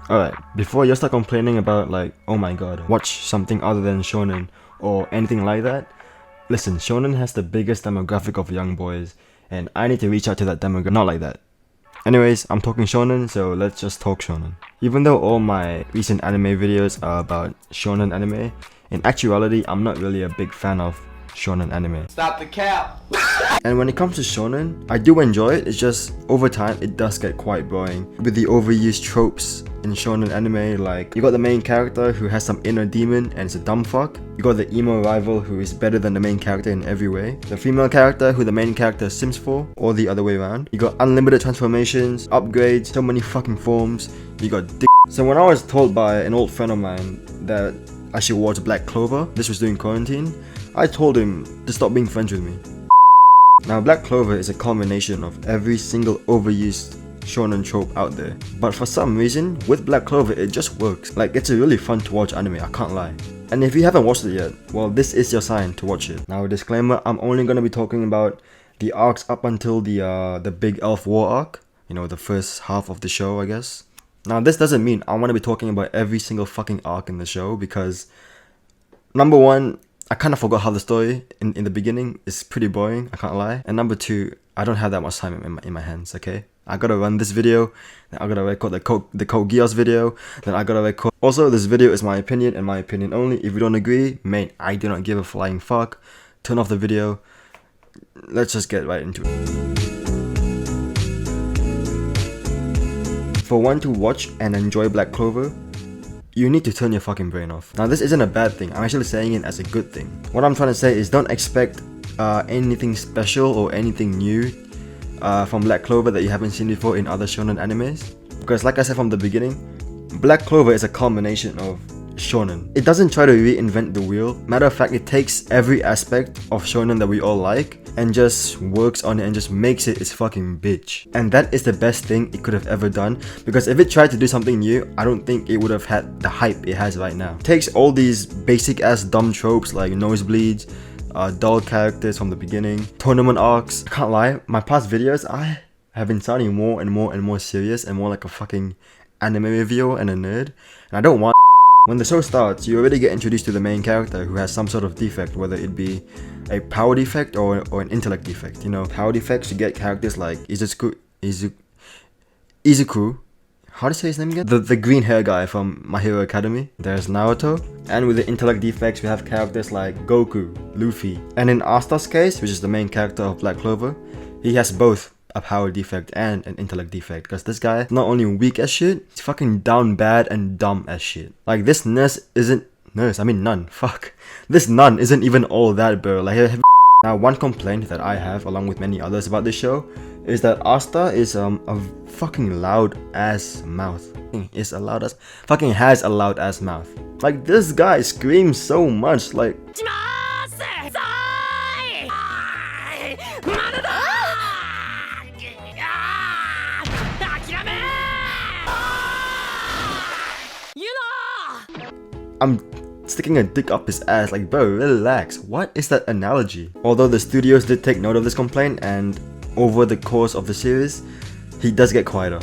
Alright, before you start complaining about like, oh my god, watch something other than shonen or anything like that, listen, shonen has the biggest demographic of young boys, and I need to reach out to that demographic, not like that. Anyways, I'm talking shonen, so let's just talk shonen. Even though all my recent anime videos are about shonen anime, in actuality, I'm not really a big fan of shonen anime. Stop the cap! And when it comes to shonen, I do enjoy it, it's just over time it does get quite boring. With the overused tropes in shonen anime, like you got the main character who has some inner demon and is a dumb fuck. You got the emo rival who is better than the main character in every way. The female character who the main character sims for, or the other way around. You got unlimited transformations, upgrades, so many fucking forms. You got dick. So when I was told by an old friend of mine that I should watch Black Clover, this was during quarantine, I told him to stop being friends with me. Now Black Clover is a combination of every single overused shonen trope out there. But for some reason, with Black Clover it just works. Like, it's a really fun to watch anime, I can't lie. And if you haven't watched it yet, well, this is your sign to watch it. Now disclaimer, I'm only gonna be talking about the arcs up until the Big Elf War arc. You know, the first half of the show, I guess. Now this doesn't mean I want to be talking about every single fucking arc in the show, because number one, I kind of forgot how the story in the beginning is pretty boring, I can't lie. And number two, I don't have that much time in my hands, okay? I gotta run this video, then I gotta record the Code Geass video, then I gotta record... Also, this video is my opinion and my opinion only. If you don't agree, mate, I do not give a flying fuck. Turn off the video. Let's just get right into it. For one to watch and enjoy Black Clover, you need to turn your fucking brain off. Now this isn't a bad thing, I'm actually saying it as a good thing. What I'm trying to say is don't expect anything special or anything new from Black Clover that you haven't seen before in other shonen animes. Because like I said from the beginning, Black Clover is a combination of shonen. It doesn't try to reinvent the wheel. Matter of fact, it takes every aspect of shonen that we all like and just works on it and just makes it its fucking bitch. And that is the best thing it could have ever done, because if it tried to do something new, I don't think it would have had the hype it has right now. It takes all these basic ass dumb tropes like nosebleeds, dull characters from the beginning, tournament arcs. I can't lie, my past videos, I have been sounding more and more serious and more like a fucking anime reviewer and a nerd, and I don't want. When the show starts, you already get introduced to the main character who has some sort of defect, whether it be a power defect or an intellect defect. You know, power defects, you get characters like Izuku, how do you say his name again? The green hair guy from My Hero Academy. There's Naruto. And with the intellect defects, we have characters like Goku, Luffy. And in Asta's case, which is the main character of Black Clover, he has both a power defect and an intellect defect, because this guy is not only weak as shit, he's fucking down bad and dumb as shit. Like, this nun, fuck. This nun isn't even all that, bro. Like, now one complaint that I have, along with many others about this show, is that Asta is a fucking loud ass mouth. Fucking has a loud ass mouth. Like, this guy screams so much, like... I'm sticking a dick up his ass, like, bro, relax. What is that analogy? Although the studios did take note of this complaint, and over the course of the series, he does get quieter.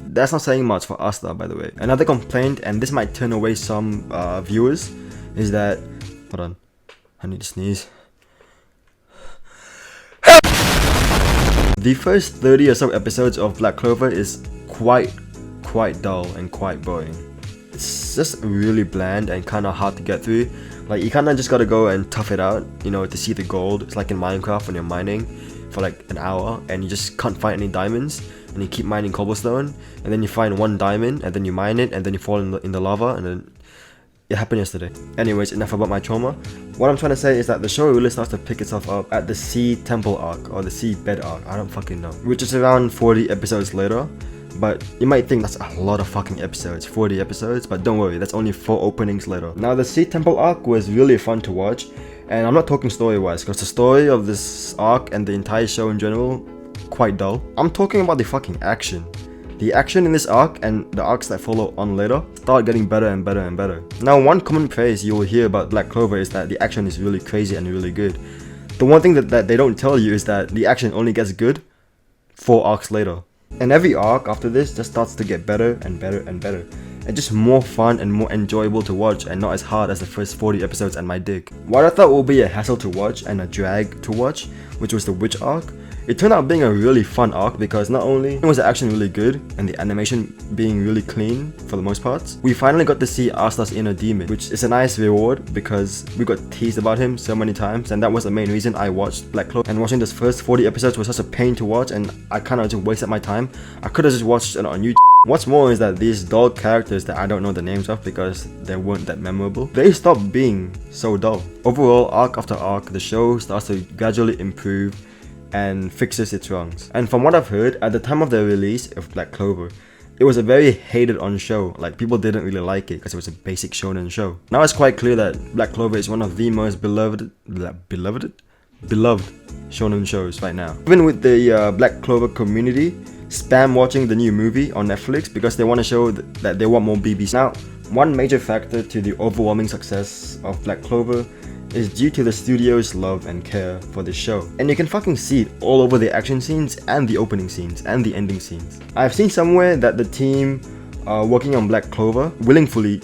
That's not saying much for Asta, by the way. Another complaint, and this might turn away some viewers, is that... Hold on. I need to sneeze. The first 30 or so episodes of Black Clover is quite dull and quite boring. It's just really bland and kind of hard to get through. Like, you kind of just gotta go and tough it out, you know, to see the gold. It's like in Minecraft when you're mining for like an hour and you just can't find any diamonds, and you keep mining cobblestone, and then you find one diamond and then you mine it and then you fall in the lava, and then it happened yesterday. Anyways, enough about my trauma. What I'm trying to say is that the show really starts to pick itself up at the Sea Temple arc, or the Sea Bed arc, I don't fucking know, which is around 40 episodes later. But you might think that's a lot of fucking episodes, 40 episodes, but don't worry, that's only 4 openings later. Now the Sea Temple arc was really fun to watch, and I'm not talking story-wise, because the story of this arc and the entire show in general, quite dull. I'm talking about the fucking action. The action in this arc and the arcs that follow on later start getting better and better and better. Now, one common praise you will hear about Black Clover is that the action is really crazy and really good. The one thing that they don't tell you is that the action only gets good 4 arcs later. And every arc after this just starts to get better and better and better. and just more fun and more enjoyable to watch and not as hard as the first 40 episodes and my dick. What I thought would be a hassle to watch and a drag to watch, which was the witch arc, it turned out being a really fun arc because not only was the action really good and the animation being really clean for the most parts, we finally got to see Asta's inner demon, which is a nice reward because we got teased about him so many times, and that was the main reason I watched Black Clover. And watching this first 40 episodes was such a pain to watch, and I kind of just wasted my time. I could have just watched it on YouTube. What's more is that these dull characters that I don't know the names of because they weren't that memorable, they stopped being so dull. Overall, arc after arc, the show starts to gradually improve and fixes its wrongs. And from what I've heard, at the time of the release of Black Clover, it was a very hated on show. Like, people didn't really like it because it was a basic shonen show. Now it's quite clear that Black Clover is one of the most beloved shonen shows right now. Even with the Black Clover community spam watching the new movie on Netflix because they want to show that they want more BBs. Now, one major factor to the overwhelming success of Black Clover is due to the studio's love and care for this show. And you can fucking see it all over the action scenes and the opening scenes and the ending scenes. I've seen somewhere that the team working on Black Clover willingly,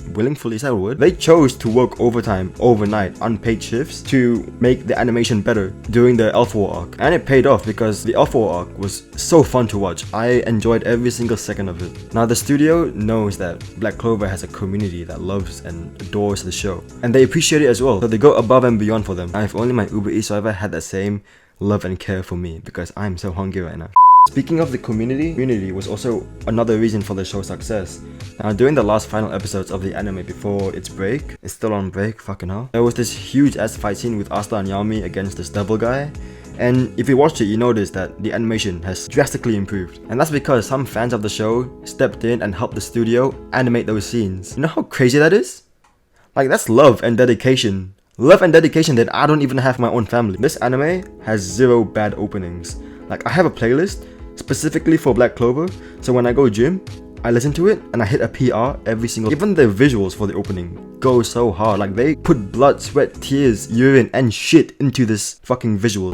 is that a word? They chose to work overtime, overnight, unpaid shifts to make the animation better during the Elf War arc. And it paid off because the Elf War arc was so fun to watch. I enjoyed every single second of it. Now the studio knows that Black Clover has a community that loves and adores the show, and they appreciate it as well, so they go above and beyond for them. Now if only my Uber Eats driver had that same love and care for me, because I'm so hungry right now. Speaking of the community was also another reason for the show's success. Now, during the last final episodes of the anime before its break, it's still on break, fucking hell, there was this huge ass fight scene with Asta and Yami against this devil guy. And if you watched it, you noticed that the animation has drastically improved. And that's because some fans of the show stepped in and helped the studio animate those scenes. You know how crazy that is? Like, that's love and dedication. Love and dedication that I don't even have my own family. This anime has 0 bad openings. Like, I have a playlist specifically for Black Clover, so when I go gym, I listen to it and I hit a PR every single. Even the visuals for the opening go so hard. Like, they put blood, sweat, tears, urine and shit into this fucking visual.